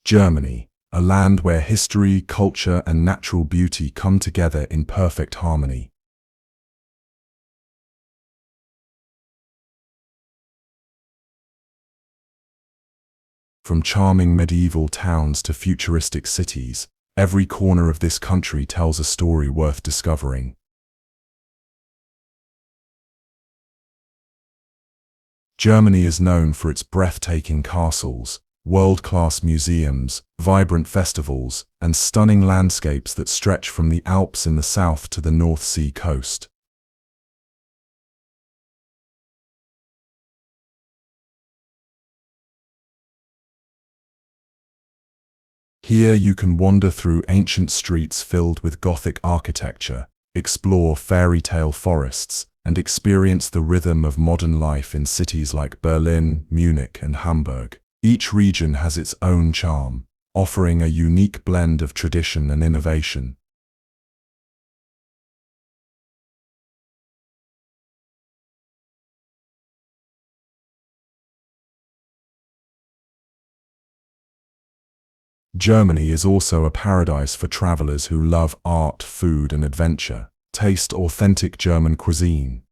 Germany, a land where history, culture, and natural beauty come together in perfect harmony. From charming medieval towns to futuristic cities, every corner of this country tells a story worth discovering. Germany is known for its breathtaking castles, world-class museums, vibrant festivals, and stunning landscapes that stretch from the Alps in the south to the North Sea coast. Here you can wander through ancient streets filled with Gothic architecture, explore fairy-tale forests, and experience the rhythm of modern life in cities like Berlin, Munich, and Hamburg. Each region has its own charm, offering a unique blend of tradition and innovation. Germany is also a paradise for travelers who love art, food, and adventure. Taste authentic German cuisine.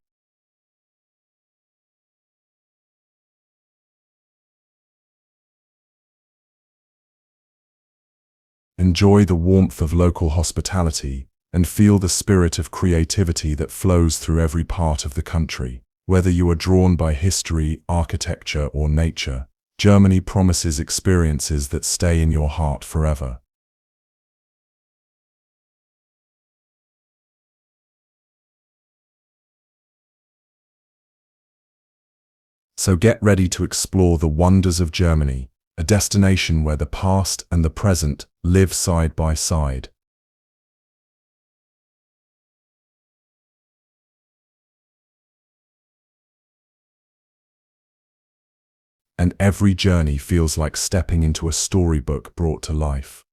Enjoy the warmth of local hospitality and feel the spirit of creativity that flows through every part of the country. Whether you are drawn by history, architecture, or nature, Germany promises experiences that stay in your heart forever. So get ready to explore the wonders of Germany, a destination where the past and the present live side by side. And every journey feels like stepping into a storybook brought to life.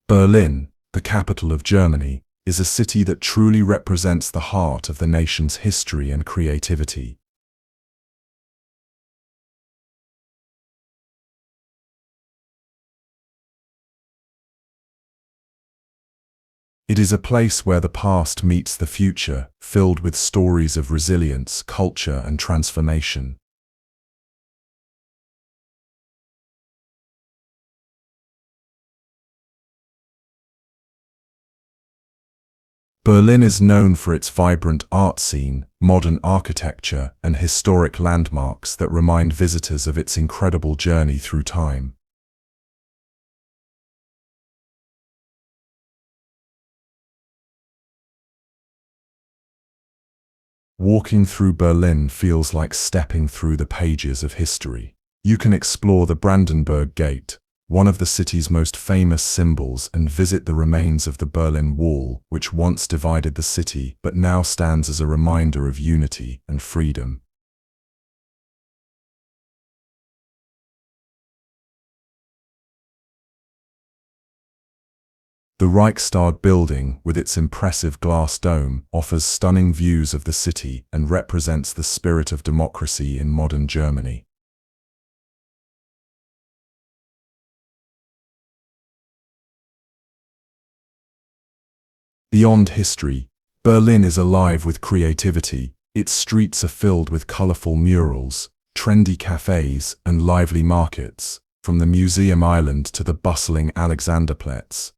Berlin, the capital of Germany, is a city that truly represents the heart of the nation's history and creativity. It is a place where the past meets the future, filled with stories of resilience, culture, and transformation. Berlin is known for its vibrant art scene, modern architecture, and historic landmarks that remind visitors of its incredible journey through time. Walking through Berlin feels like stepping through the pages of history. You can explore the Brandenburg Gate, one of the city's most famous symbols, and visit the remains of the Berlin Wall, which once divided the city but now stands as a reminder of unity and freedom. The Reichstag Building, with its impressive glass dome, offers stunning views of the city and represents the spirit of democracy in modern Germany. Beyond history, Berlin is alive with creativity. Its streets are filled with colorful murals, trendy cafes, and lively markets, from the Museum Island to the bustling Alexanderplatz.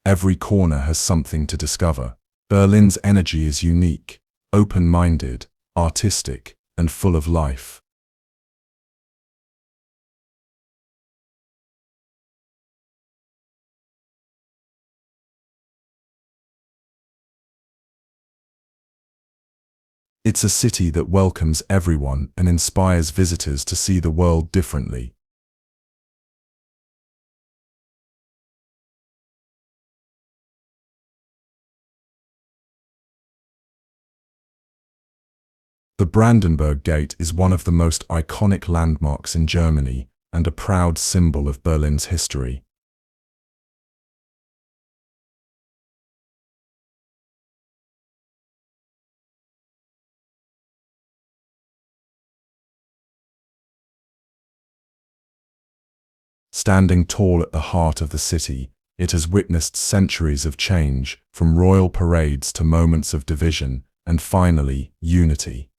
Every corner has something to discover. Berlin's energy is unique, open-minded, artistic, and full of life. It's a city that welcomes everyone and inspires visitors to see the world differently. The Brandenburg Gate is one of the most iconic landmarks in Germany, and a proud symbol of Berlin's history. Standing tall at the heart of the city, it has witnessed centuries of change, from royal parades to moments of division, and finally, unity.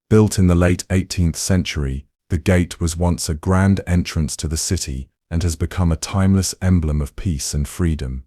Built in the late 18th century, the gate was once a grand entrance to the city and has become a timeless emblem of peace and freedom.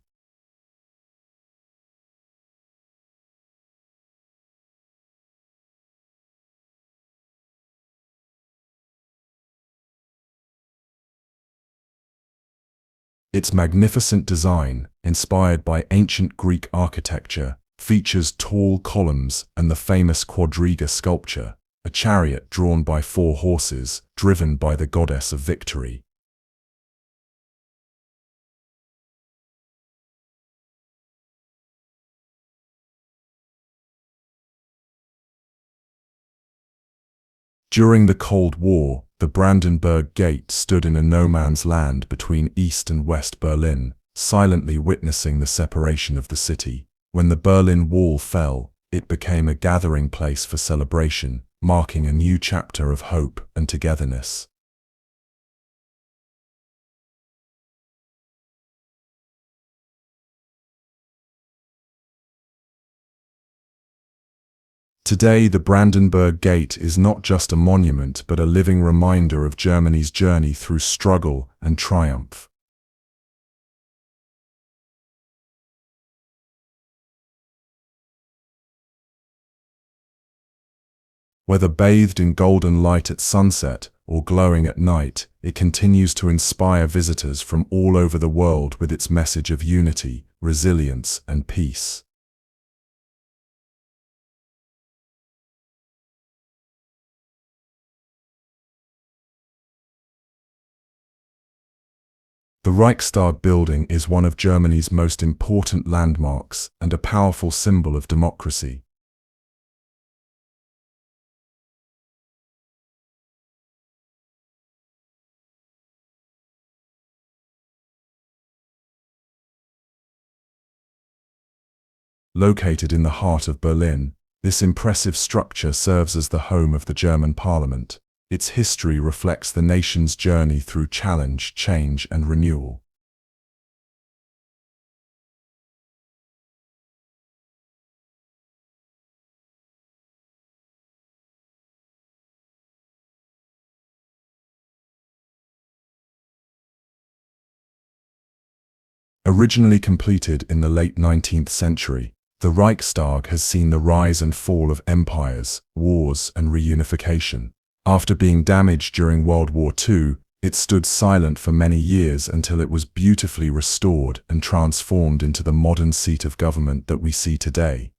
Its magnificent design, inspired by ancient Greek architecture, features tall columns and the famous quadriga sculpture, a chariot drawn by 4 horses, driven by the goddess of victory. During the Cold War, the Brandenburg Gate stood in a no-man's land between East and West Berlin, silently witnessing the separation of the city. When the Berlin Wall fell, it became a gathering place for celebration, marking a new chapter of hope and togetherness. Today, the Brandenburg Gate is not just a monument but a living reminder of Germany's journey through struggle and triumph. Whether bathed in golden light at sunset or glowing at night, it continues to inspire visitors from all over the world with its message of unity, resilience, and peace. The Reichstag Building is one of Germany's most important landmarks and a powerful symbol of democracy. Located in the heart of Berlin, this impressive structure serves as the home of the German parliament. Its history reflects the nation's journey through challenge, change, and renewal. Originally completed in the late 19th century, the Reichstag has seen the rise and fall of empires, wars, and reunification. After being damaged during World War II, it stood silent for many years until it was beautifully restored and transformed into the modern seat of government that we see today.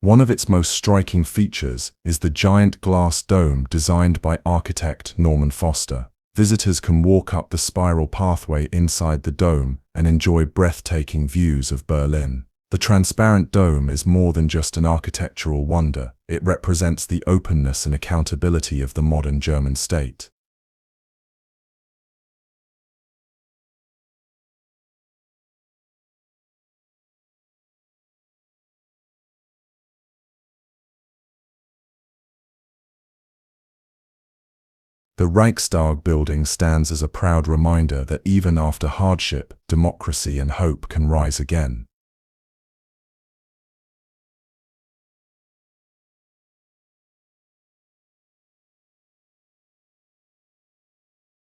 One of its most striking features is the giant glass dome designed by architect Norman Foster. Visitors can walk up the spiral pathway inside the dome and enjoy breathtaking views of Berlin. The transparent dome is more than just an architectural wonder. It represents the openness and accountability of the modern German state. The Reichstag building stands as a proud reminder that even after hardship, democracy and hope can rise again.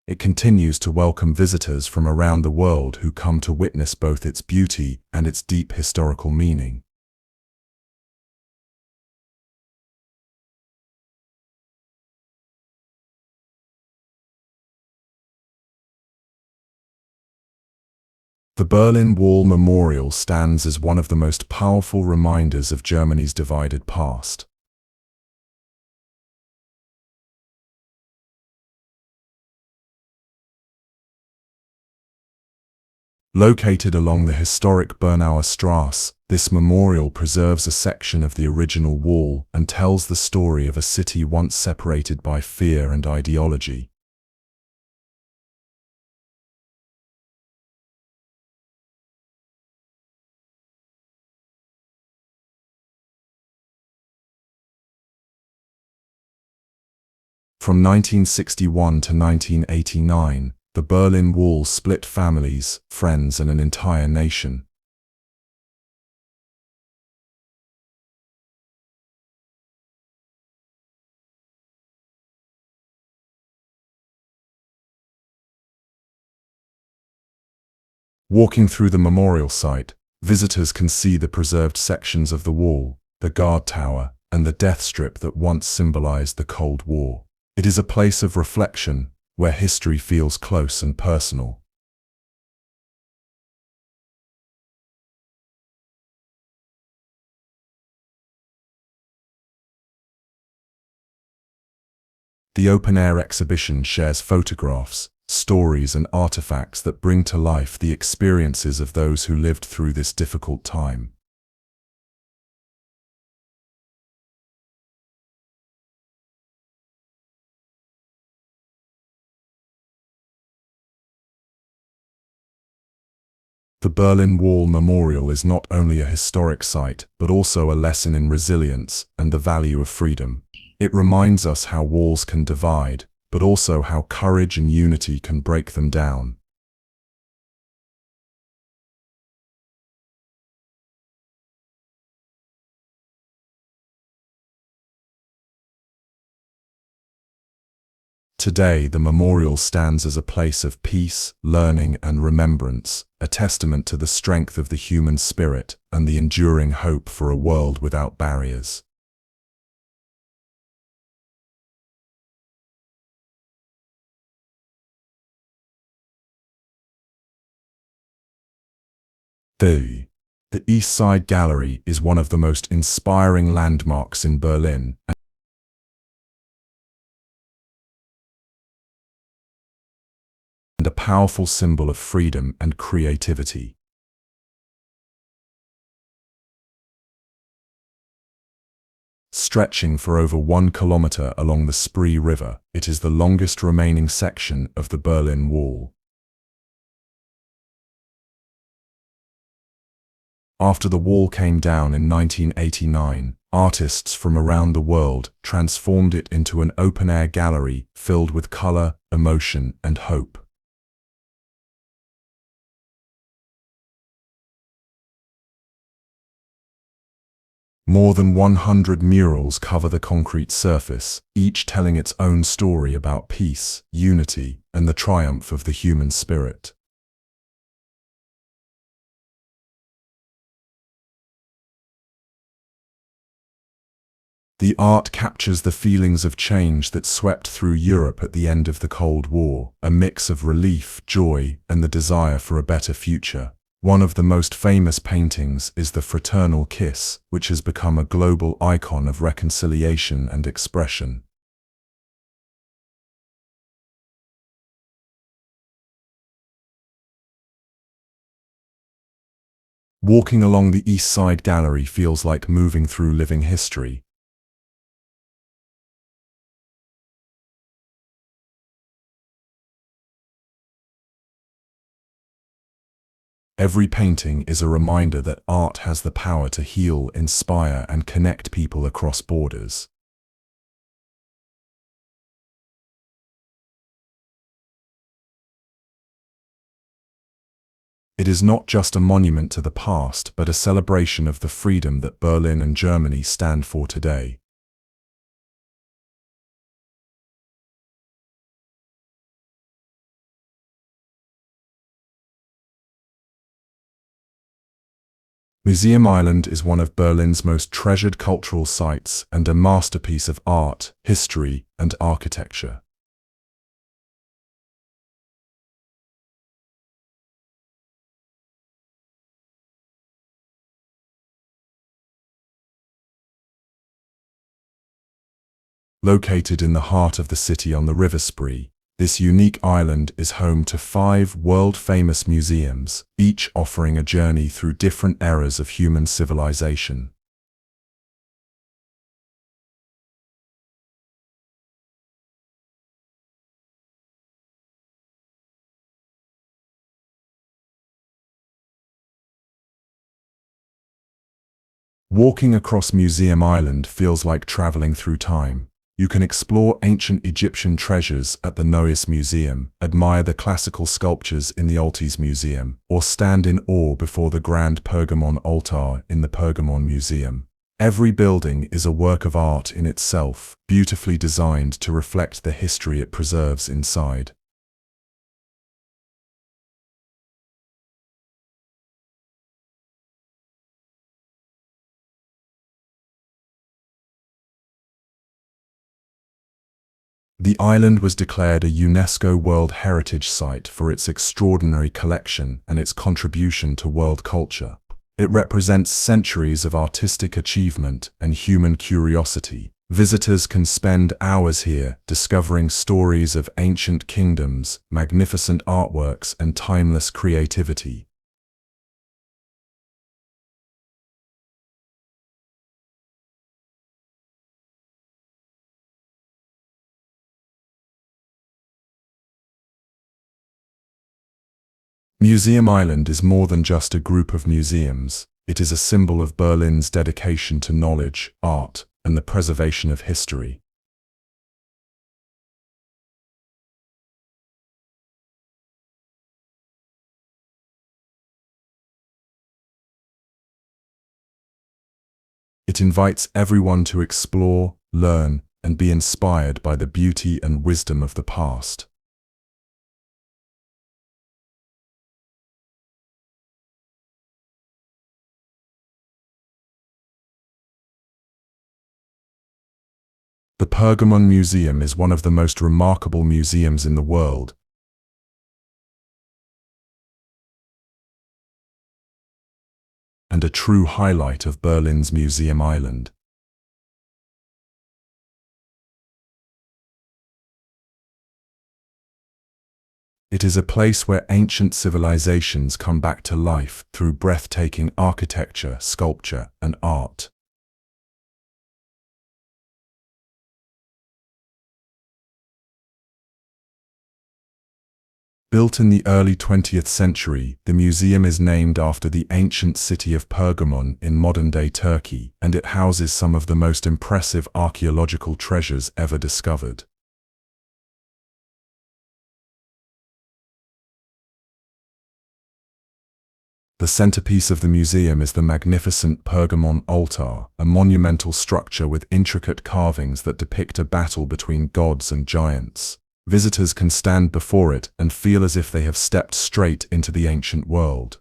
It continues to welcome visitors from around the world who come to witness both its beauty and its deep historical meaning. The Berlin Wall Memorial stands as one of the most powerful reminders of Germany's divided past. Located along the historic Bernauer Straße, this memorial preserves a section of the original wall and tells the story of a city once separated by fear and ideology. From 1961 to 1989, the Berlin Wall split families, friends, and an entire nation. Walking through the memorial site, visitors can see the preserved sections of the wall, the guard tower, and the death strip that once symbolized the Cold War. It is a place of reflection, where history feels close and personal. The open-air exhibition shares photographs, stories, and artifacts that bring to life the experiences of those who lived through this difficult time. The Berlin Wall Memorial is not only a historic site, but also a lesson in resilience and the value of freedom. It reminds us how walls can divide, but also how courage and unity can break them down. Today, the memorial stands as a place of peace, learning, and remembrance, a testament to the strength of the human spirit and the enduring hope for a world without barriers. The East Side Gallery is one of the most inspiring landmarks in Berlin and a powerful symbol of freedom and creativity. Stretching for over 1 kilometer along the Spree River, it is the longest remaining section of the Berlin Wall. After the wall came down in 1989, artists from around the world transformed it into an open-air gallery filled with color, emotion, and hope. More than 100 murals cover the concrete surface, each telling its own story about peace, unity, and the triumph of the human spirit. The art captures the feelings of change that swept through Europe at the end of the Cold War, a mix of relief, joy, and the desire for a better future. One of the most famous paintings is the Fraternal Kiss, which has become a global icon of reconciliation and expression. Walking along the East Side Gallery feels like moving through living history. Every painting is a reminder that art has the power to heal, inspire, and connect people across borders. It is not just a monument to the past, but a celebration of the freedom that Berlin and Germany stand for today. Museum Island is one of Berlin's most treasured cultural sites and a masterpiece of art, history, and architecture. Located in the heart of the city on the River Spree, this unique island is home to 5 world-famous museums, each offering a journey through different eras of human civilization. Walking across Museum Island feels like traveling through time. You can explore ancient Egyptian treasures at the Neues Museum, admire the classical sculptures in the Altes Museum, or stand in awe before the grand Pergamon altar in the Pergamon Museum. Every building is a work of art in itself, beautifully designed to reflect the history it preserves inside. The island was declared a UNESCO World Heritage Site for its extraordinary collection and its contribution to world culture. It represents centuries of artistic achievement and human curiosity. Visitors can spend hours here discovering stories of ancient kingdoms, magnificent artworks, and timeless creativity. Museum Island is more than just a group of museums. It is a symbol of Berlin's dedication to knowledge, art, and the preservation of history. It invites everyone to explore, learn, and be inspired by the beauty and wisdom of the past. The Pergamon Museum is one of the most remarkable museums in the world, and a true highlight of Berlin's Museum Island. It is a place where ancient civilizations come back to life through breathtaking architecture, sculpture, and art. Built in the early 20th century, the museum is named after the ancient city of Pergamon in modern-day Turkey, and it houses some of the most impressive archaeological treasures ever discovered. The centerpiece of the museum is the magnificent Pergamon altar, a monumental structure with intricate carvings that depict a battle between gods and giants. Visitors can stand before it and feel as if they have stepped straight into the ancient world.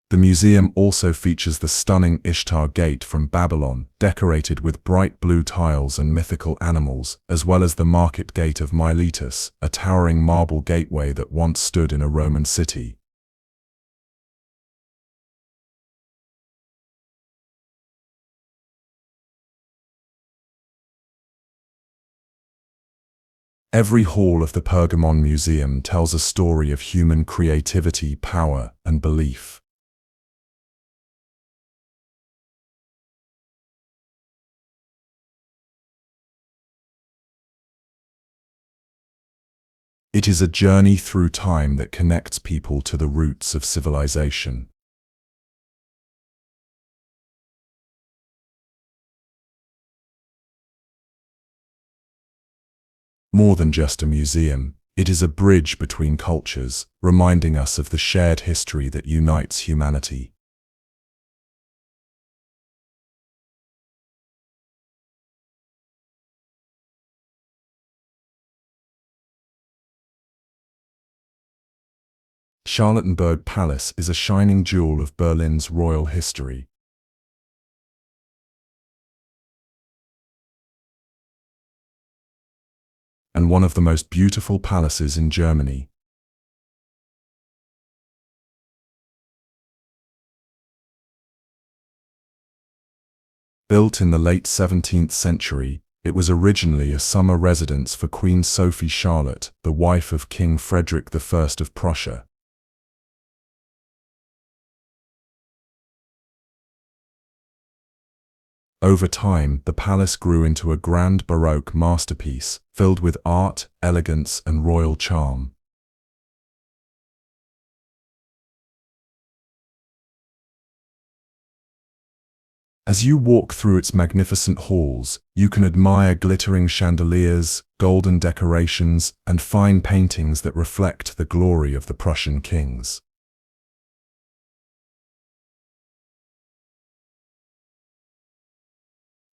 The museum also features the stunning Ishtar Gate from Babylon, decorated with bright blue tiles and mythical animals, as well as the Market Gate of Miletus, a towering marble gateway that once stood in a Roman city. Every hall of the Pergamon Museum tells a story of human creativity, power, and belief. It is a journey through time that connects people to the roots of civilization. More than just a museum, it is a bridge between cultures, reminding us of the shared history that unites humanity. Charlottenburg Palace is a shining jewel of Berlin's royal history. And one of the most beautiful palaces in Germany. Built in the late 17th century, it was originally a summer residence for Queen Sophie Charlotte, the wife of King Frederick I of Prussia. Over time, the palace grew into a grand Baroque masterpiece, filled with art, elegance, and royal charm. As you walk through its magnificent halls, you can admire glittering chandeliers, golden decorations, and fine paintings that reflect the glory of the Prussian kings.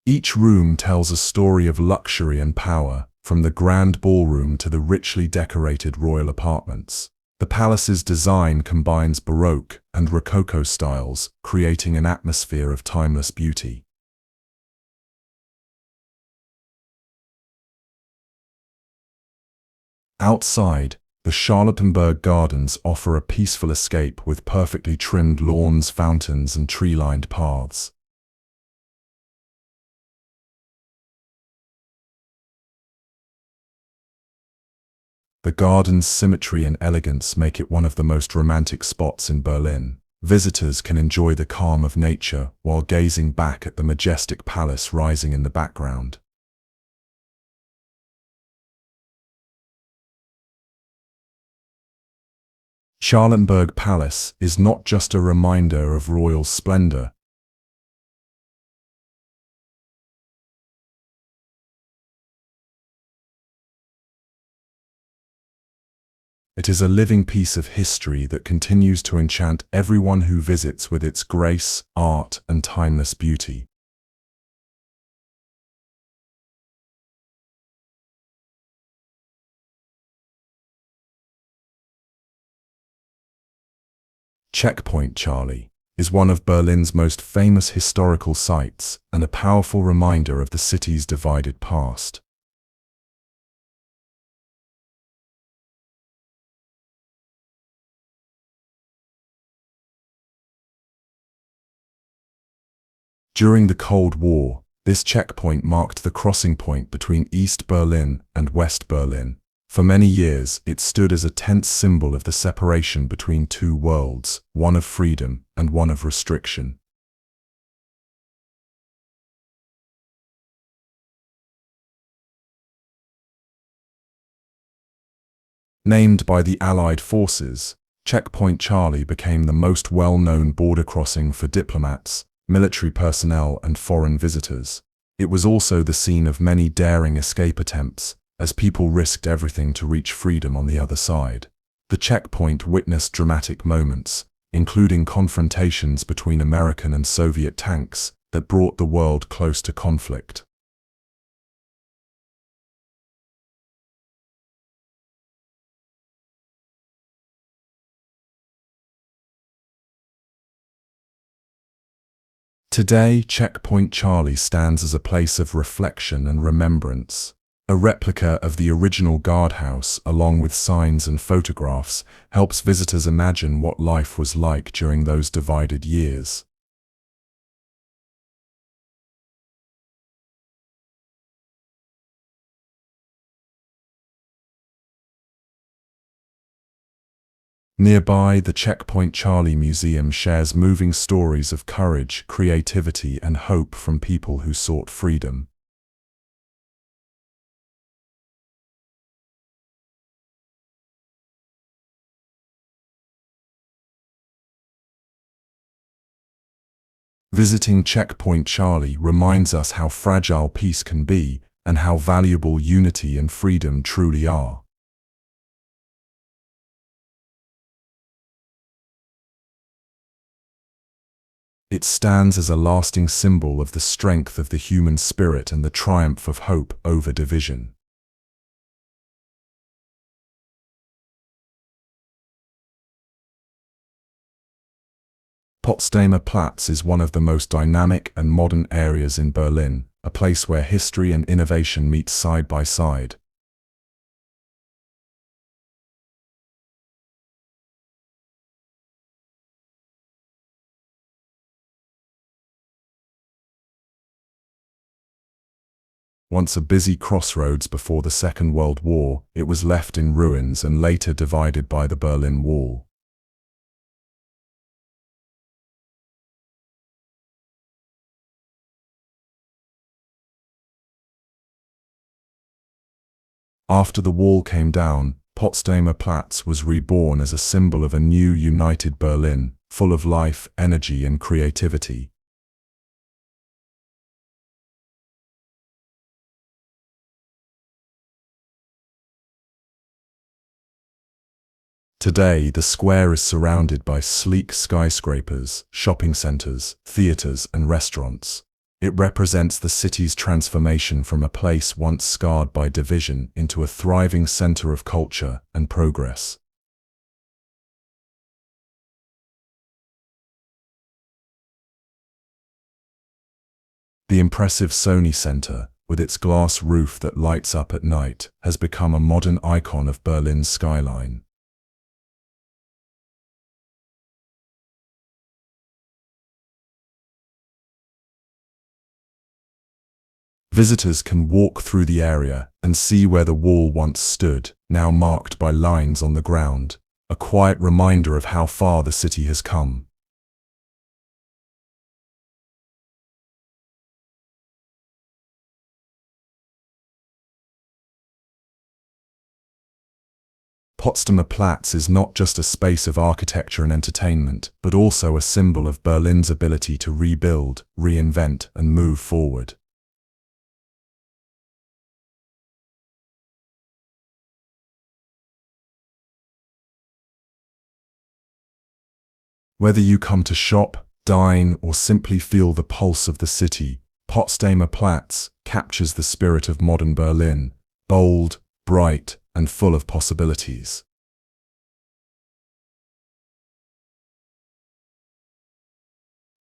Each room tells a story of luxury and power, from the grand ballroom to the richly decorated royal apartments. The palace's design combines Baroque and Rococo styles, creating an atmosphere of timeless beauty. Outside, the Charlottenburg Gardens offer a peaceful escape with perfectly trimmed lawns, fountains, and tree-lined paths. The garden's symmetry and elegance make it one of the most romantic spots in Berlin. Visitors can enjoy the calm of nature while gazing back at the majestic palace rising in the background. Charlottenburg Palace is not just a reminder of royal splendor. It is a living piece of history that continues to enchant everyone who visits with its grace, art, and timeless beauty. Checkpoint Charlie is one of Berlin's most famous historical sites and a powerful reminder of the city's divided past. During the Cold War, this checkpoint marked the crossing point between East Berlin and West Berlin. For many years, it stood as a tense symbol of the separation between two worlds, one of freedom and one of restriction. Named by the Allied forces, Checkpoint Charlie became the most well-known border crossing for diplomats, military personnel, and foreign visitors. It was also the scene of many daring escape attempts, as people risked everything to reach freedom on the other side. The checkpoint witnessed dramatic moments, including confrontations between American and Soviet tanks, that brought the world close to conflict. Today, Checkpoint Charlie stands as a place of reflection and remembrance. A replica of the original guardhouse, along with signs and photographs, helps visitors imagine what life was like during those divided years. Nearby, the Checkpoint Charlie Museum shares moving stories of courage, creativity, and hope from people who sought freedom. Visiting Checkpoint Charlie reminds us how fragile peace can be and how valuable unity and freedom truly are. It stands as a lasting symbol of the strength of the human spirit and the triumph of hope over division. Potsdamer Platz is one of the most dynamic and modern areas in Berlin, a place where history and innovation meet side by side. Once a busy crossroads before the Second World War, it was left in ruins and later divided by the Berlin Wall. After the wall came down, Potsdamer Platz was reborn as a symbol of a new united Berlin, full of life, energy and creativity. Today, the square is surrounded by sleek skyscrapers, shopping centers, theaters and restaurants. It represents the city's transformation from a place once scarred by division into a thriving center of culture and progress. The impressive Sony Center, with its glass roof that lights up at night, has become a modern icon of Berlin's skyline. Visitors can walk through the area and see where the wall once stood, now marked by lines on the ground, a quiet reminder of how far the city has come. Potsdamer Platz is not just a space of architecture and entertainment, but also a symbol of Berlin's ability to rebuild, reinvent, and move forward. Whether you come to shop, dine, or simply feel the pulse of the city, Potsdamer Platz captures the spirit of modern Berlin, bold, bright, and full of possibilities.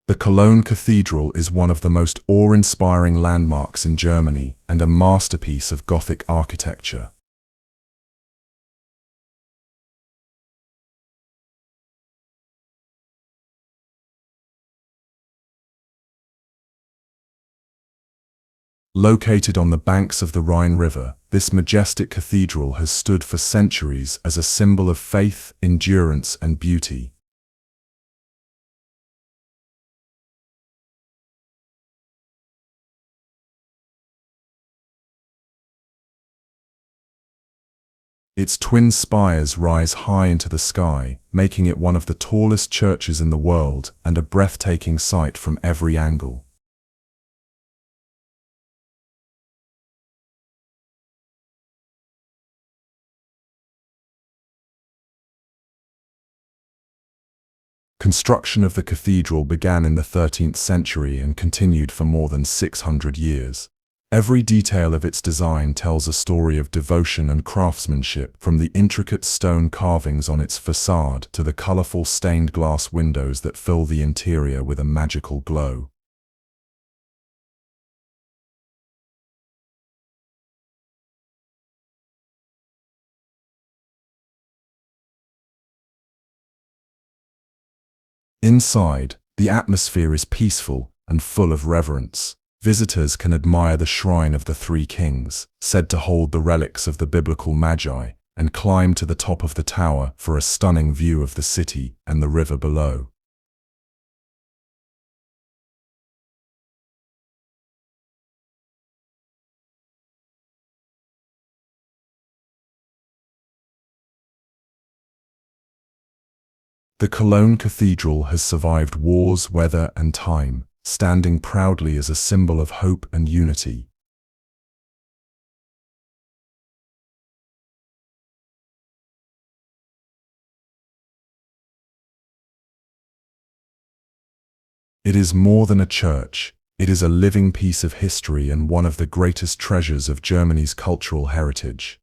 The Cologne Cathedral is one of the most awe-inspiring landmarks in Germany and a masterpiece of Gothic architecture. Located on the banks of the Rhine River, this majestic cathedral has stood for centuries as a symbol of faith, endurance, and beauty. Its twin spires rise high into the sky, making it one of the tallest churches in the world and a breathtaking sight from every angle. Construction of the cathedral began in the 13th century and continued for more than 600 years. Every detail of its design tells a story of devotion and craftsmanship, from the intricate stone carvings on its facade to the colorful stained glass windows that fill the interior with a magical glow. Inside, the atmosphere is peaceful and full of reverence. Visitors can admire the Shrine of the Three Kings, said to hold the relics of the biblical Magi, and climb to the top of the tower for a stunning view of the city and the river below. The Cologne Cathedral has survived wars, weather, and time, standing proudly as a symbol of hope and unity. It is more than a church. It is a living piece of history and one of the greatest treasures of Germany's cultural heritage.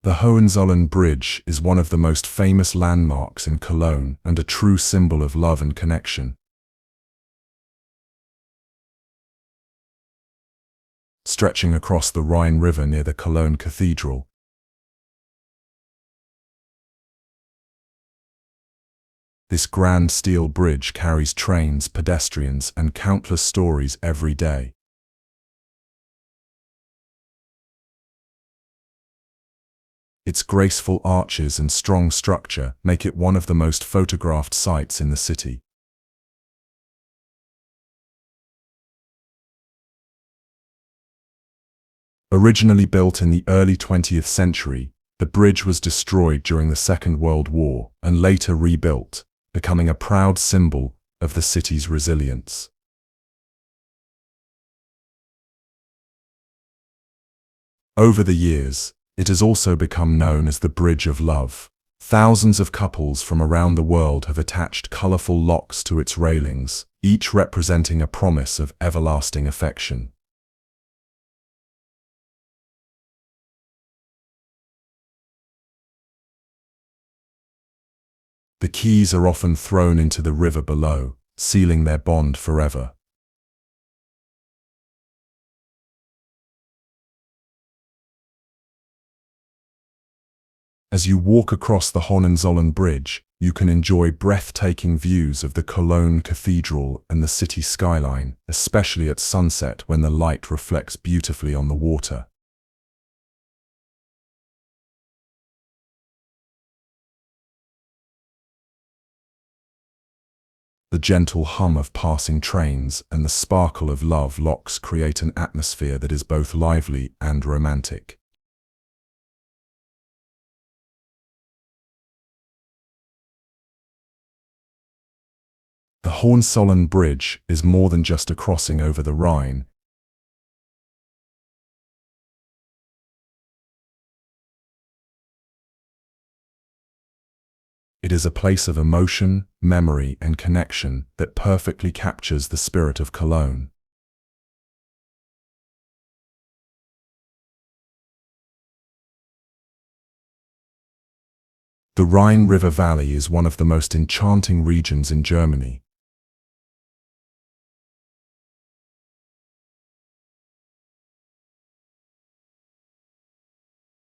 The Hohenzollern Bridge is one of the most famous landmarks in Cologne and a true symbol of love and connection. Stretching across the Rhine River near the Cologne Cathedral, This grand steel bridge carries trains, pedestrians, and countless stories every day. Its graceful arches and strong structure make it one of the most photographed sights in the city. Originally built in the early 20th century, the bridge was destroyed during the Second World War and later rebuilt, becoming a proud symbol of the city's resilience. Over the years, it has also become known as the Bridge of Love. Thousands of couples from around the world have attached colorful locks to its railings, each representing a promise of everlasting affection. The keys are often thrown into the river below, sealing their bond forever. As you walk across the Hohenzollern Bridge, you can enjoy breathtaking views of the Cologne Cathedral and the city skyline, especially at sunset when the light reflects beautifully on the water. The gentle hum of passing trains and the sparkle of love locks create an atmosphere that is both lively and romantic. The Hohenzollern Bridge is more than just a crossing over the Rhine. It is a place of emotion, memory, and connection that perfectly captures the spirit of Cologne. The Rhine River Valley is one of the most enchanting regions in Germany.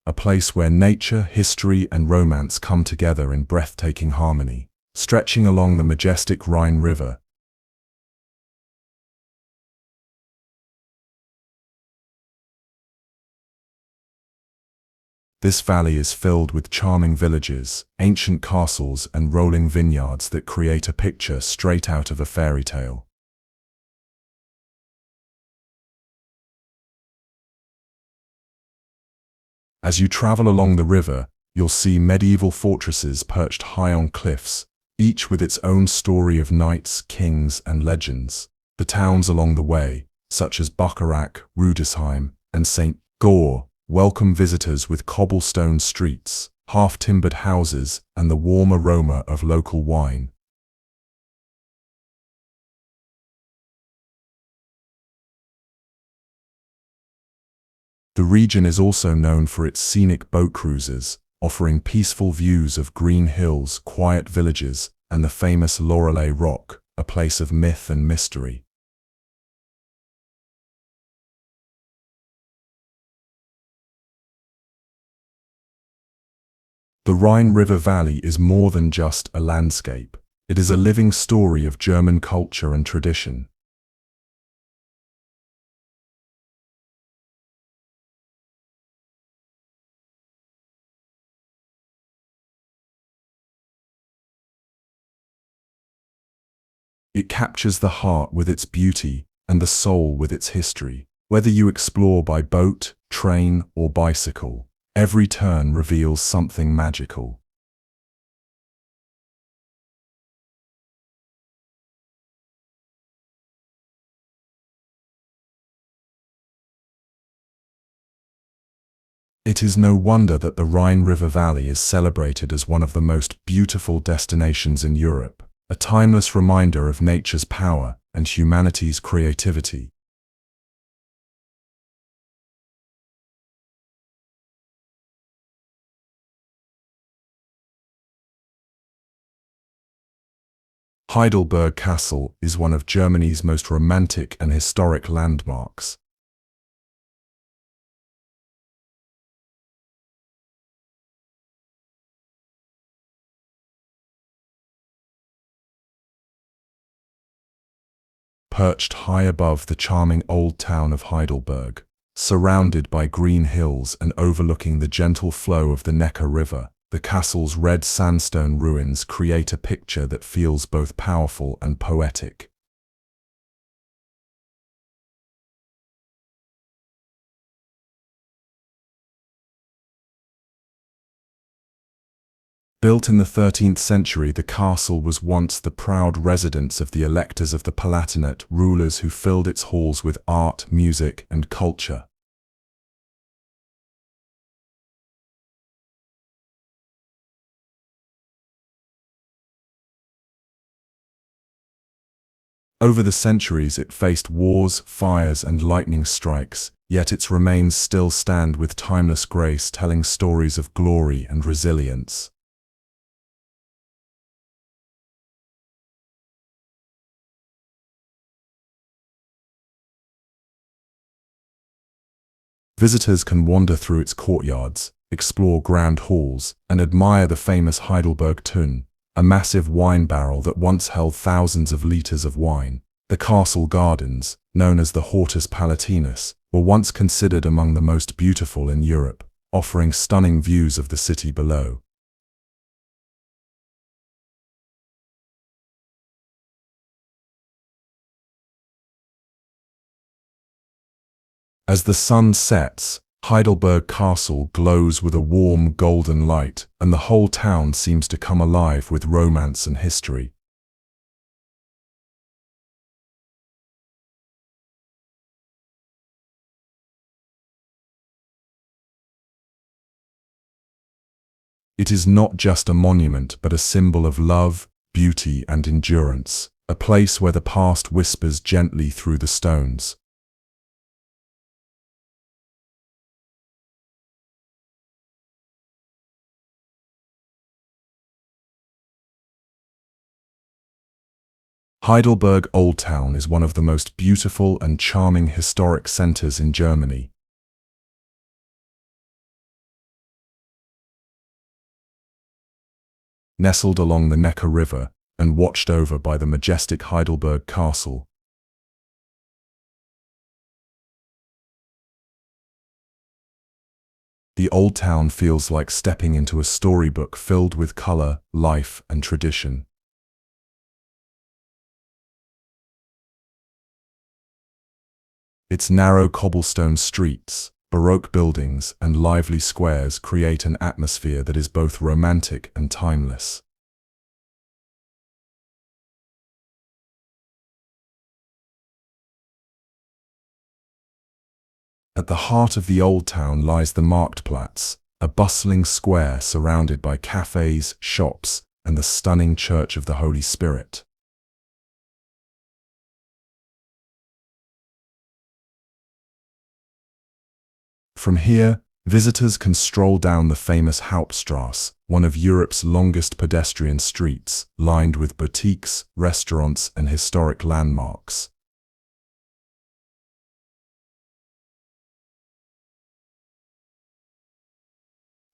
A place where nature, history, and romance come together in breathtaking harmony. Stretching along the majestic Rhine River, this valley is filled with charming villages, ancient castles, and rolling vineyards that create a picture straight out of a fairy tale. As you travel along the river, you'll see medieval fortresses perched high on cliffs, each with its own story of knights, kings, and legends. The towns along the way, such as Bucharach, Rudesheim, and St. Goar, welcome visitors with cobblestone streets, half-timbered houses, and the warm aroma of local wine. The region is also known for its scenic boat cruises, offering peaceful views of green hills, quiet villages, and the famous Loreley Rock, a place of myth and mystery. The Rhine River Valley is more than just a landscape. It is a living story of German culture and tradition. It captures the heart with its beauty and the soul with its history. Whether you explore by boat, train, or bicycle, every turn reveals something magical. It is no wonder that the Rhine River Valley is celebrated as one of the most beautiful destinations in Europe, a timeless reminder of nature's power and humanity's creativity. Heidelberg Castle is one of Germany's most romantic and historic landmarks. perched high above the charming old town of Heidelberg. Surrounded by green hills and overlooking the gentle flow of the Neckar River, the castle's red sandstone ruins create a picture that feels both powerful and poetic. Built in the 13th century, the castle was once the proud residence of the electors of the Palatinate, rulers who filled its halls with art, music, and culture. Over the centuries, it faced wars, fires, and lightning strikes, yet its remains still stand with timeless grace, telling stories of glory and resilience. Visitors can wander through its courtyards, explore grand halls, and admire the famous Heidelberg Tun, a massive wine barrel that once held thousands of liters of wine. The castle gardens, known as the Hortus Palatinus, were once considered among the most beautiful in Europe, offering stunning views of the city below. As the sun sets, Heidelberg Castle glows with a warm golden light, and the whole town seems to come alive with romance and history. It is not just a monument but a symbol of love, beauty, and endurance, a place where the past whispers gently through the stones. Heidelberg Old Town is one of the most beautiful and charming historic centers in Germany. Nestled along the Neckar River and watched over by the majestic Heidelberg Castle, the old town feels like stepping into a storybook filled with color, life, and tradition. Its narrow cobblestone streets, Baroque buildings, and lively squares create an atmosphere that is both romantic and timeless. At the heart of the old town lies the Marktplatz, a bustling square surrounded by cafes, shops, and the stunning Church of the Holy Spirit. From here, visitors can stroll down the famous Hauptstrasse, one of Europe's longest pedestrian streets, lined with boutiques, restaurants, and historic landmarks.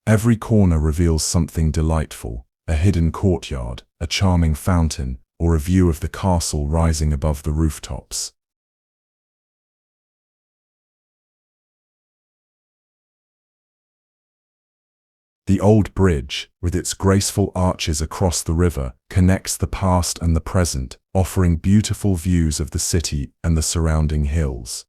Every corner reveals something delightful: a hidden courtyard, a charming fountain, or a view of the castle rising above the rooftops. The old bridge, with its graceful arches across the river, connects the past and the present, offering beautiful views of the city and the surrounding hills.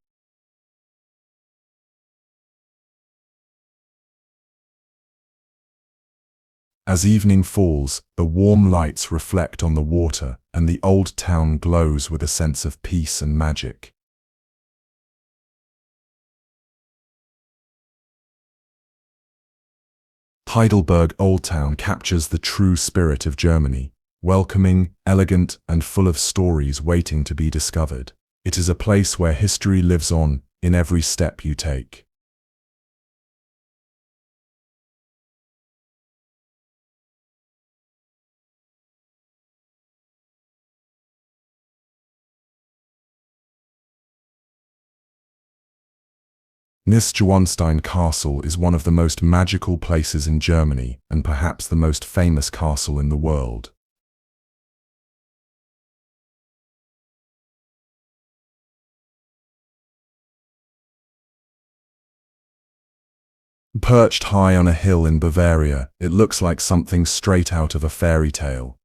As evening falls, the warm lights reflect on the water, and the old town glows with a sense of peace and magic. Heidelberg Old Town captures the true spirit of Germany, welcoming, elegant, and full of stories waiting to be discovered. It is a place where history lives on, in every step you take. Neuschwanstein Castle is one of the most magical places in Germany and perhaps the most famous castle in the world. Perched high on a hill in Bavaria, it looks like something straight out of a fairy tale.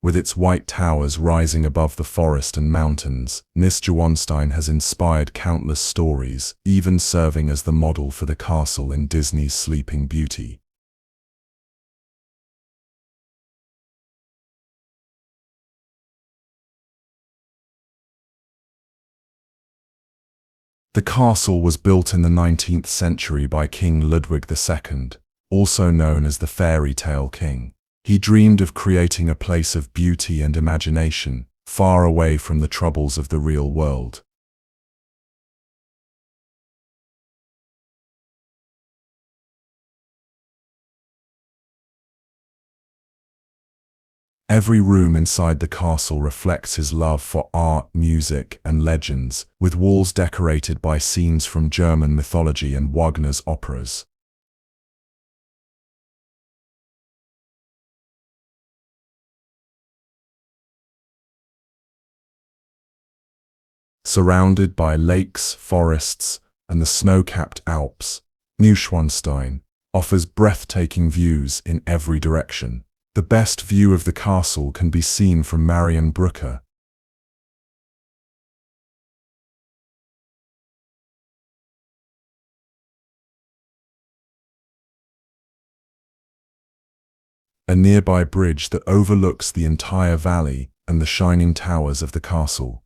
With its white towers rising above the forest and mountains, Neuschwanstein has inspired countless stories, even serving as the model for the castle in Disney's Sleeping Beauty. The castle was built in the 19th century by King Ludwig II, also known as the Fairy Tale King. He dreamed of creating a place of beauty and imagination, far away from the troubles of the real world. Every room inside the castle reflects his love for art, music, and legends, with walls decorated by scenes from German mythology and Wagner's operas. Surrounded by lakes, forests, and the snow-capped Alps, Neuschwanstein offers breathtaking views in every direction. The best view of the castle can be seen from Marienbrücke. A nearby bridge that overlooks the entire valley and the shining towers of the castle.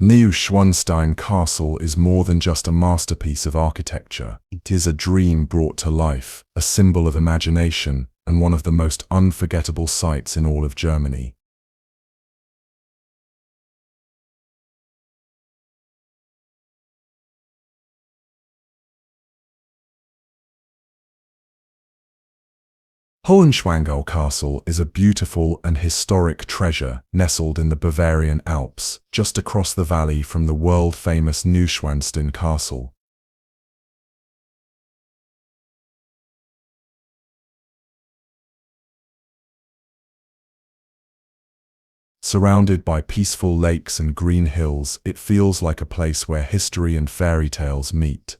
Neuschwanstein Castle is more than just a masterpiece of architecture. It is a dream brought to life, a symbol of imagination, and one of the most unforgettable sights in all of Germany. Hohenschwangau Castle is a beautiful and historic treasure nestled in the Bavarian Alps, just across the valley from the world-famous Neuschwanstein Castle. Surrounded by peaceful lakes and green hills, it feels like a place where history and fairy tales meet.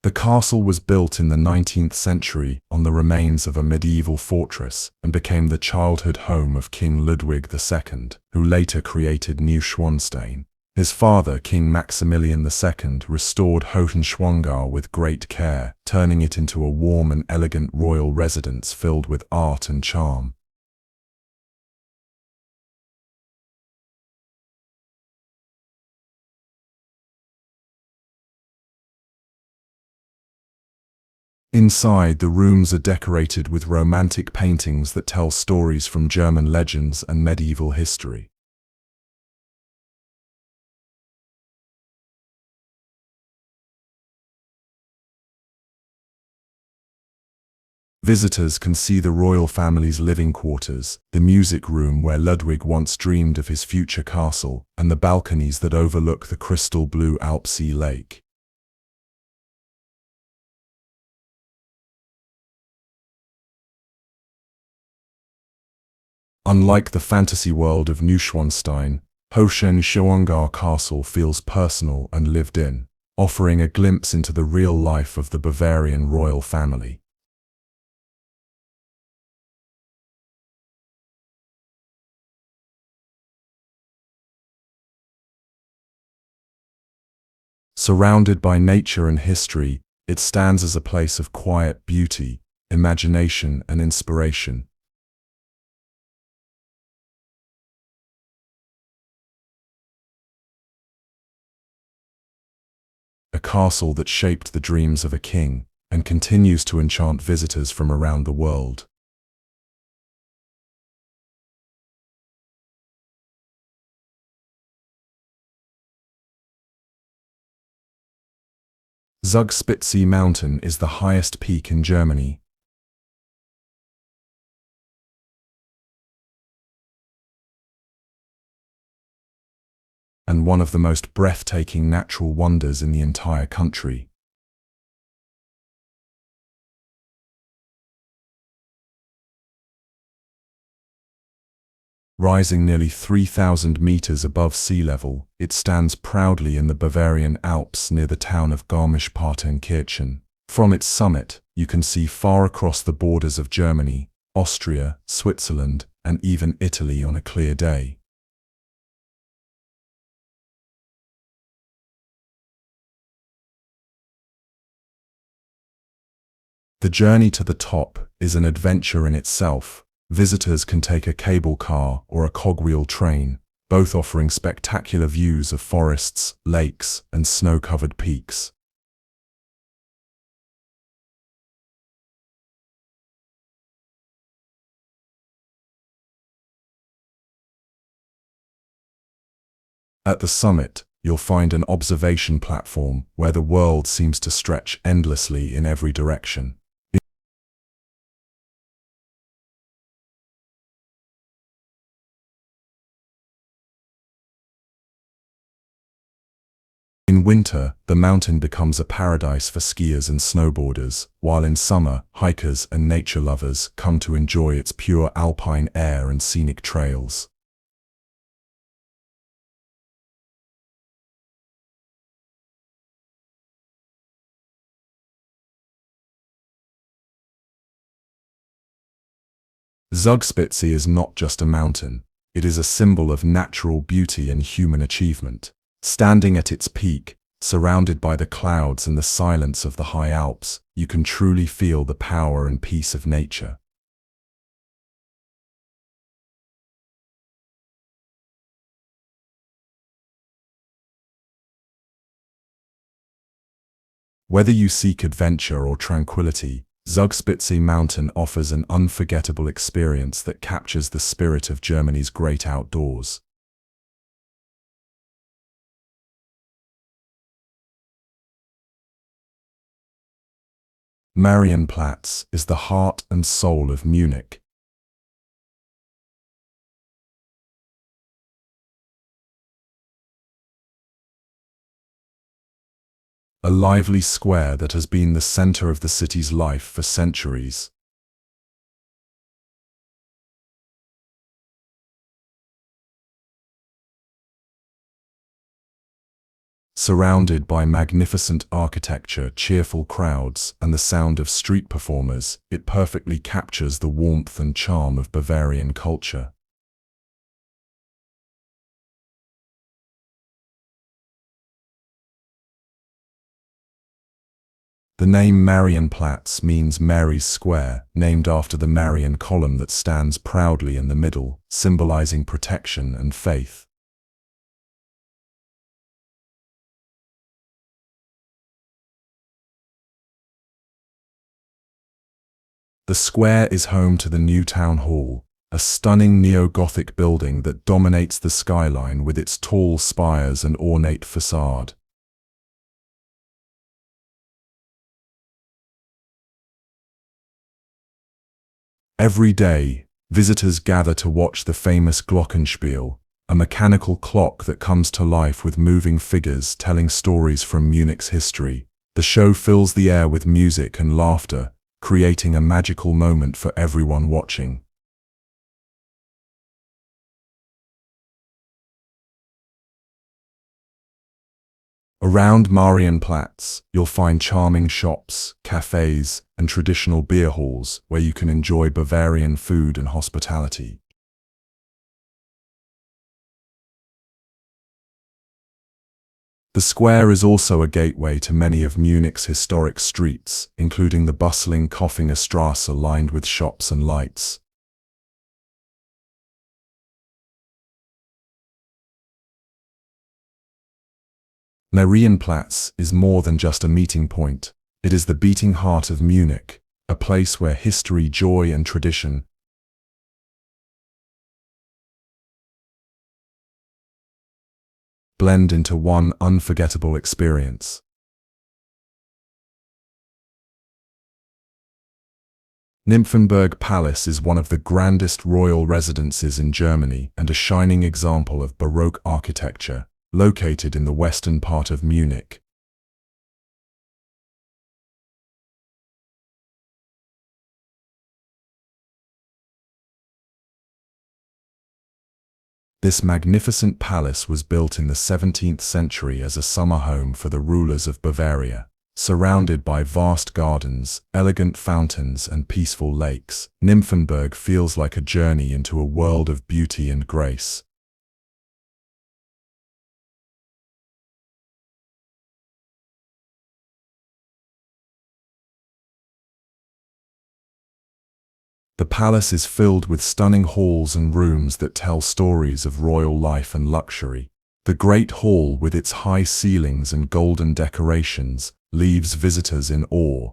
The castle was built in the 19th century on the remains of a medieval fortress and became the childhood home of King Ludwig II, who later created Neuschwanstein. His father, King Maximilian II, restored Hohenschwangau with great care, turning it into a warm and elegant royal residence filled with art and charm. Inside, the rooms are decorated with romantic paintings that tell stories from German legends and medieval history. Visitors can see the royal family's living quarters, the music room where Ludwig once dreamed of his future castle, and the balconies that overlook the crystal blue Alpsee Lake. Unlike the fantasy world of Neuschwanstein, Hohenschwangau Castle feels personal and lived in, offering a glimpse into the real life of the Bavarian royal family. Surrounded by nature and history, it stands as a place of quiet beauty, imagination, and inspiration. A castle that shaped the dreams of a king and continues to enchant visitors from around the world. Zugspitze Mountain is the highest peak in Germany. and one of the most breathtaking natural wonders in the entire country. Rising nearly 3,000 meters above sea level, it stands proudly in the Bavarian Alps near the town of Garmisch-Partenkirchen. From its summit, you can see far across the borders of Germany, Austria, Switzerland, and even Italy on a clear day. The journey to the top is an adventure in itself. Visitors can take a cable car or a cogwheel train, both offering spectacular views of forests, lakes, and snow-covered peaks. At the summit, you'll find an observation platform where the world seems to stretch endlessly in every direction. In winter, the mountain becomes a paradise for skiers and snowboarders, while in summer, hikers and nature lovers come to enjoy its pure alpine air and scenic trails. Zugspitze is not just a mountain, it is a symbol of natural beauty and human achievement. Standing at its peak, surrounded by the clouds and the silence of the high Alps, you can truly feel the power and peace of nature. Whether you seek adventure or tranquility, Zugspitze Mountain offers an unforgettable experience that captures the spirit of Germany's great outdoors. Marienplatz is the heart and soul of Munich. A lively square that has been the center of the city's life for centuries. Surrounded by magnificent architecture, cheerful crowds, and the sound of street performers, it perfectly captures the warmth and charm of Bavarian culture. The name Marienplatz means Mary's Square, named after the Marian column that stands proudly in the middle, symbolizing protection and faith. The square is home to the new town hall, a stunning neo-Gothic building that dominates the skyline with its tall spires and ornate facade. Every day, visitors gather to watch the famous Glockenspiel, a mechanical clock that comes to life with moving figures telling stories from Munich's history. The show fills the air with music and laughter, creating a magical moment for everyone watching. Around Marienplatz, you'll find charming shops, cafes, and traditional beer halls where you can enjoy Bavarian food and hospitality. The square is also a gateway to many of Munich's historic streets, including the bustling Koffinger Strasse lined with shops and lights. Marienplatz is more than just a meeting point. It is the beating heart of Munich, a place where history, joy, and tradition blend into one unforgettable experience. Nymphenburg Palace is one of the grandest royal residences in Germany and a shining example of Baroque architecture. located in the western part of Munich. This magnificent palace was built in the 17th century as a summer home for the rulers of Bavaria. Surrounded by vast gardens, elegant fountains, and peaceful lakes, Nymphenburg feels like a journey into a world of beauty and grace. The palace is filled with stunning halls and rooms that tell stories of royal life and luxury. The Great Hall, with its high ceilings and golden decorations, leaves visitors in awe.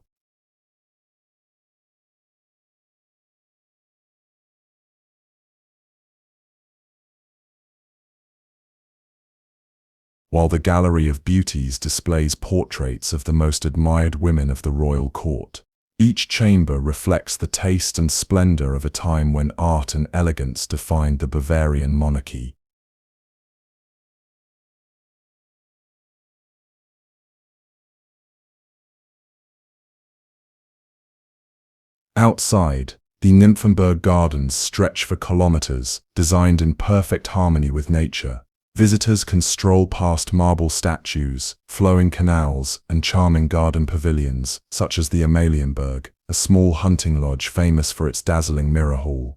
While the Gallery of Beauties displays portraits of the most admired women of the royal court. Each chamber reflects the taste and splendor of a time when art and elegance defined the Bavarian monarchy. Outside, the Nymphenburg Gardens stretch for kilometers, designed in perfect harmony with nature. Visitors can stroll past marble statues, flowing canals, and charming garden pavilions, such as the Amalienburg, a small hunting lodge famous for its dazzling mirror hall.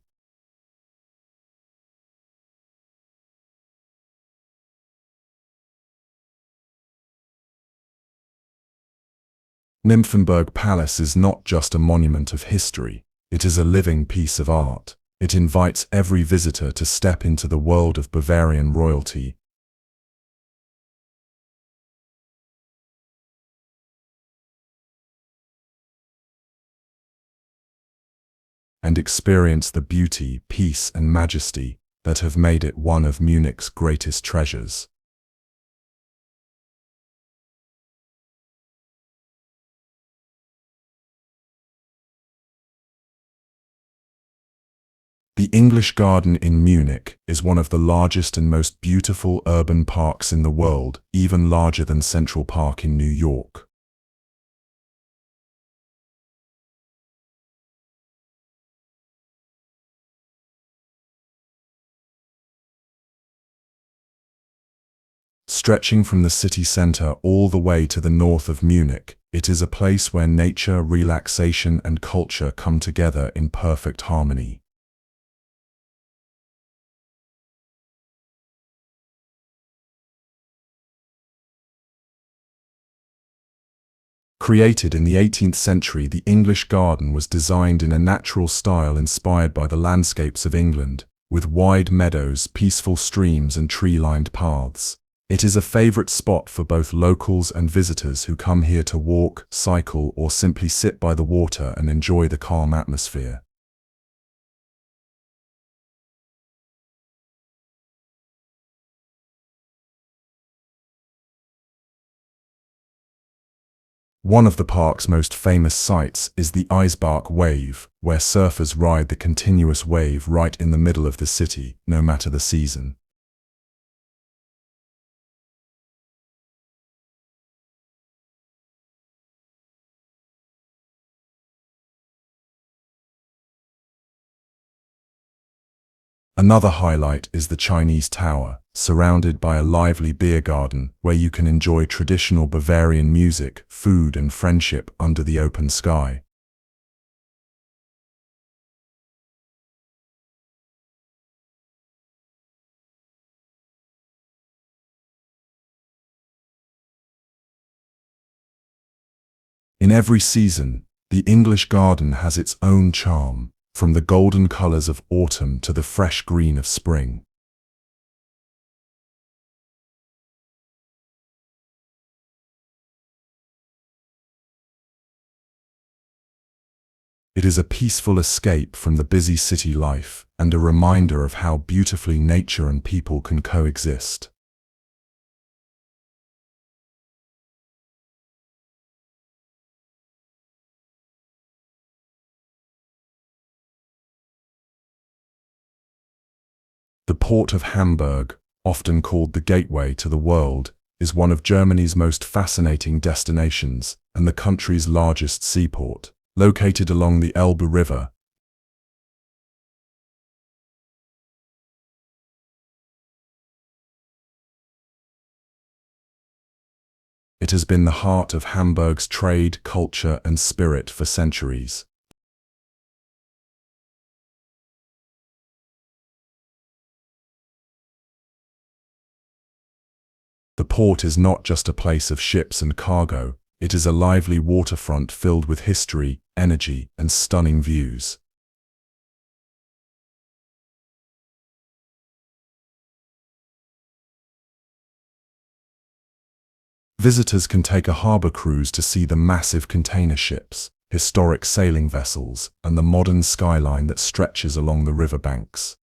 Nymphenburg Palace is not just a monument of history, it is a living piece of art. It invites every visitor to step into the world of Bavarian royalty and experience the beauty, peace, and majesty that have made it one of Munich's greatest treasures. The English Garden in Munich is one of the largest and most beautiful urban parks in the world, even larger than Central Park in New York. Stretching from the city center all the way to the north of Munich, it is a place where nature, relaxation, and culture come together in perfect harmony. Created in the 18th century, the English Garden was designed in a natural style inspired by the landscapes of England, with wide meadows, peaceful streams, and tree-lined paths. It is a favorite spot for both locals and visitors who come here to walk, cycle, or simply sit by the water and enjoy the calm atmosphere. One of the park's most famous sights is the Eisbach Wave, where surfers ride the continuous wave right in the middle of the city, no matter the season. Another highlight is the Chinese Tower, surrounded by a lively beer garden where you can enjoy traditional Bavarian music, food, and friendship under the open sky. In every season, the English Garden has its own charm, from the golden colors of autumn to the fresh green of spring. It is a peaceful escape from the busy city life and a reminder of how beautifully nature and people can coexist. The port of Hamburg, often called the gateway to the world, is one of Germany's most fascinating destinations and the country's largest seaport. Located along the Elbe River, it has been the heart of Hamburg's trade, culture, and spirit for centuries. The port is not just a place of ships and cargo, it is a lively waterfront filled with history, energy, and stunning views. Visitors can take a harbour cruise to see the massive container ships, historic sailing vessels, and the modern skyline that stretches along the riverbanks.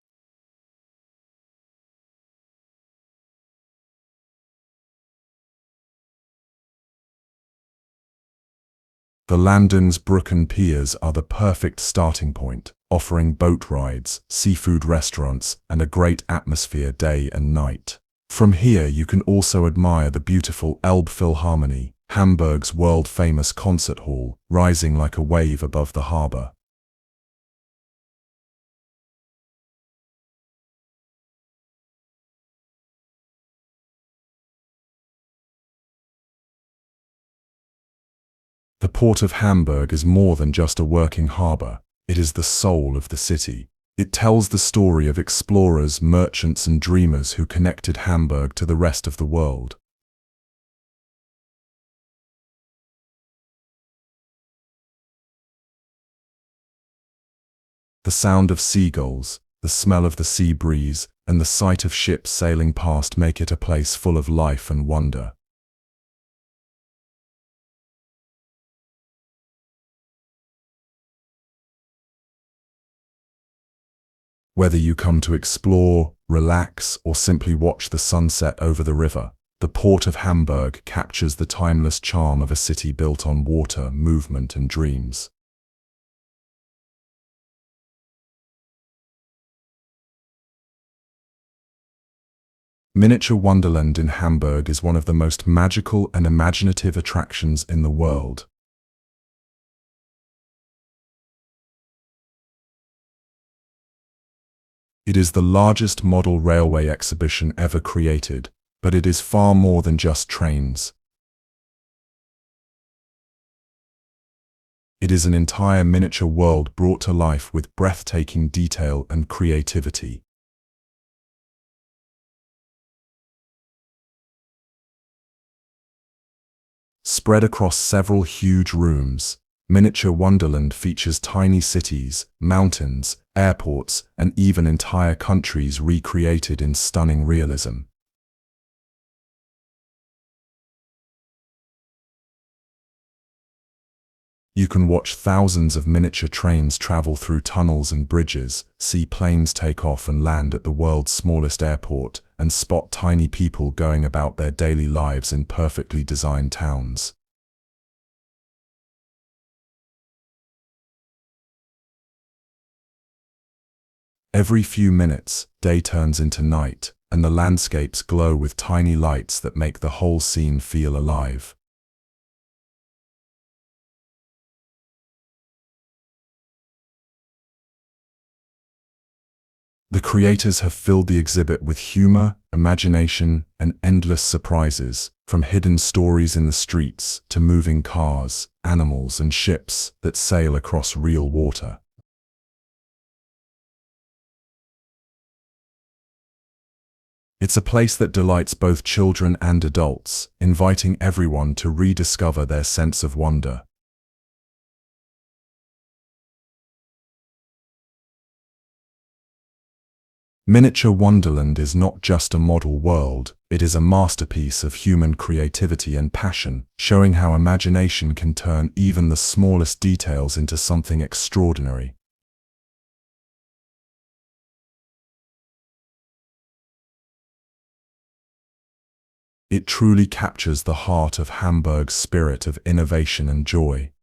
The Landensbrücken piers are the perfect starting point, offering boat rides, seafood restaurants, and a great atmosphere day and night. From here you can also admire the beautiful Elbphilharmonie, Hamburg's world-famous concert hall, rising like a wave above the harbour. The port of Hamburg is more than just a working harbour, it is the soul of the city. It tells the story of explorers, merchants, and dreamers who connected Hamburg to the rest of the world. The sound of seagulls, the smell of the sea breeze, and the sight of ships sailing past make it a place full of life and wonder. Whether you come to explore, relax, or simply watch the sunset over the river, the port of Hamburg captures the timeless charm of a city built on water, movement, and dreams. Miniatur Wunderland in Hamburg is one of the most magical and imaginative attractions in the world. It is the largest model railway exhibition ever created, but it is far more than just trains. It is an entire miniature world brought to life with breathtaking detail and creativity. Spread across several huge rooms, Miniature Wonderland features tiny cities, mountains, airports, and even entire countries recreated in stunning realism. You can watch thousands of miniature trains travel through tunnels and bridges, see planes take off and land at the world's smallest airport, and spot tiny people going about their daily lives in perfectly designed towns. Every few minutes, day turns into night, and the landscapes glow with tiny lights that make the whole scene feel alive. The creators have filled the exhibit with humor, imagination, and endless surprises, from hidden stories in the streets to moving cars, animals, and ships that sail across real water. It's a place that delights both children and adults, inviting everyone to rediscover their sense of wonder. Miniature Wonderland is not just a model world, it is a masterpiece of human creativity and passion, showing how imagination can turn even the smallest details into something extraordinary. It truly captures the heart of Hamburg's spirit of innovation and joy.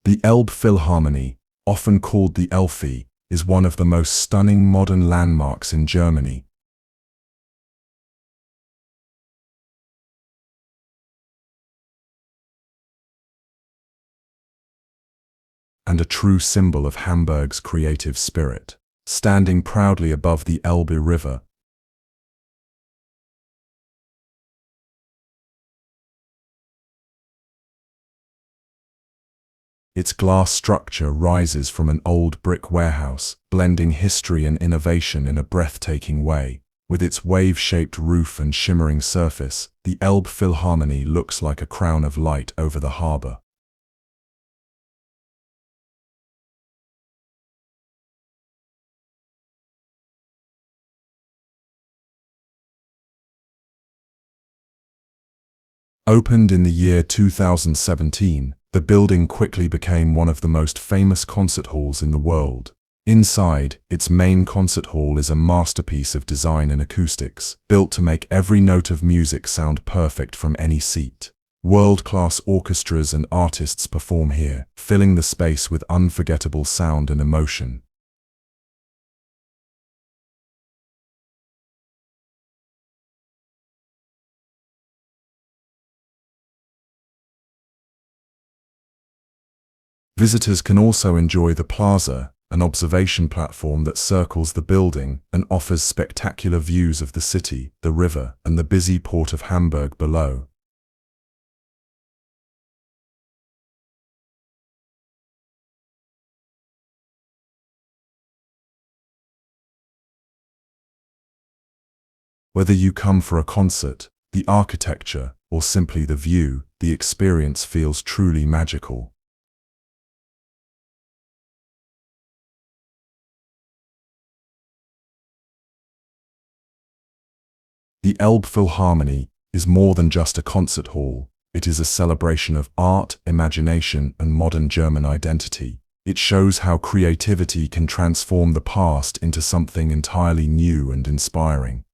The Elbphilharmonie, often called the Elfi, is one of the most stunning modern landmarks in Germany. And a true symbol of Hamburg's creative spirit. Standing proudly above the Elbe River, its glass structure rises from an old brick warehouse, blending history and innovation in a breathtaking way. With its wave-shaped roof and shimmering surface, the Elbphilharmonie looks like a crown of light over the harbor. Opened in the year 2017, the building quickly became one of the most famous concert halls in the world. Inside, its main concert hall is a masterpiece of design and acoustics, built to make every note of music sound perfect from any seat. World-class orchestras and artists perform here, filling the space with unforgettable sound and emotion. Visitors can also enjoy the plaza, an observation platform that circles the building and offers spectacular views of the city, the river, and the busy port of Hamburg below. Whether you come for a concert, the architecture, or simply the view, the experience feels truly magical. The Elbphilharmonie is more than just a concert hall. It is a celebration of art, imagination, and modern German identity. It shows how creativity can transform the past into something entirely new and inspiring.